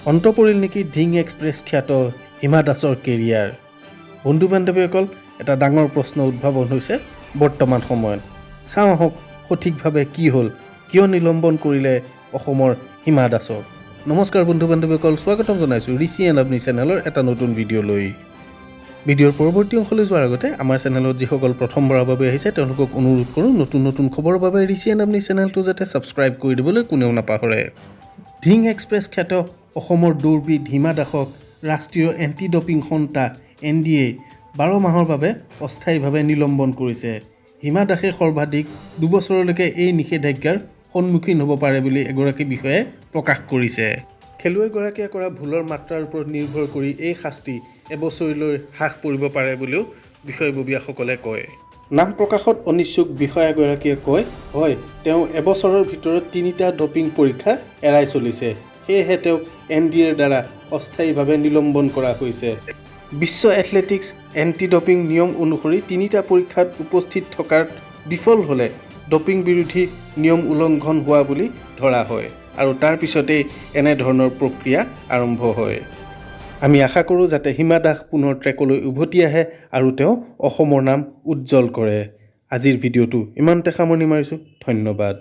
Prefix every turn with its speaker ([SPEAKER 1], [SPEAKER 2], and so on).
[SPEAKER 1] অন্ত পৰিল নেকি ধিং এক্সপ্ৰেছ খ্যাত হিমা দাসৰ কেৰিয়াৰ? বন্ধু বান্ধৱীসকল, এটা ডাঙৰ প্ৰশ্ন উদ্ভাৱন হৈছে বৰ্তমান সময়ত। চাওঁ আহক সঠিকভাৱে কি হ'ল, কিয় নিলম্বন কৰিলে অসমৰ হিমা দাসক। নমস্কাৰ বন্ধু বান্ধৱীসকল, স্বাগতম জনাইছোঁ ঋষি এণ্ড আভনি চেনেলৰ এটা নতুন ভিডিঅ' লৈ। ভিডিঅ'ৰ পৰৱৰ্তী অংশলৈ যোৱাৰ আগতে আমাৰ চেনেলত যিসকল প্ৰথমবাৰৰ বাবে আহিছে তেওঁলোকক অনুৰোধ কৰোঁ নতুন নতুন খবৰৰ বাবে ঋষি এণ্ড আভনি চেনেলটো যাতে ছাবস্ক্ৰাইব কৰি দিবলৈ কোনেও নাপাহৰে। ধিং এক্সপ্ৰেছ খ্যাত অসমৰ দৌৰবিদ হিমা দাসক ৰাষ্ট্ৰীয় এণ্টি ডপিং সংস্থা NDA 12 মাহৰ বাবে অস্থায়ীভাৱে নিলম্বন কৰিছে। হিমা দাসে সৰ্বাধিক 2 বছৰলৈকে এই নিষেধাজ্ঞাৰ সন্মুখীন হ'ব পাৰে বুলি এগৰাকী বিষয়াই প্ৰকাশ কৰিছে। খেলুৱৈগৰাকীয়ে কৰা ভুলৰ মাত্ৰাৰ ওপৰত নিৰ্ভৰ কৰি এই শাস্তি এবছৰলৈ হ্ৰাস কৰিব পাৰে বুলিও বিষয়ববীয়াসকলে কয়। নাম প্ৰকাশত অনিচ্ছুক বিষয়াগৰাকীয়ে কয়, হয়, তেওঁ এবছৰৰ ভিতৰত 3টা ডপিং পৰীক্ষা এৰাই চলিছে। সেয়েহে তেওঁক NDAৰ দ্বাৰা অস্থায়ীভাৱে নিলম্বন কৰা হৈছে। বিশ্ব এথলেটিক্স এণ্টি ডপিং নিয়ম অনুসৰি 3টা পৰীক্ষাত উপস্থিত থকাত বিফল হ'লে ডপিং বিৰোধী নিয়ম উলংঘন হোৱা বুলি ধৰা হয় আৰু তাৰ পিছতেই এনেধৰণৰ প্ৰক্ৰিয়া আৰম্ভ হয়। আমি আশা কৰোঁ যাতে হিমা দাস পুনৰ ট্ৰেকলৈ উভতি আহে আৰু তেওঁ অসমৰ নাম উজ্জ্বল কৰে। আজিৰ ভিডিঅ'টো ইমানতে সামৰণি মাৰিছোঁ। ধন্যবাদ।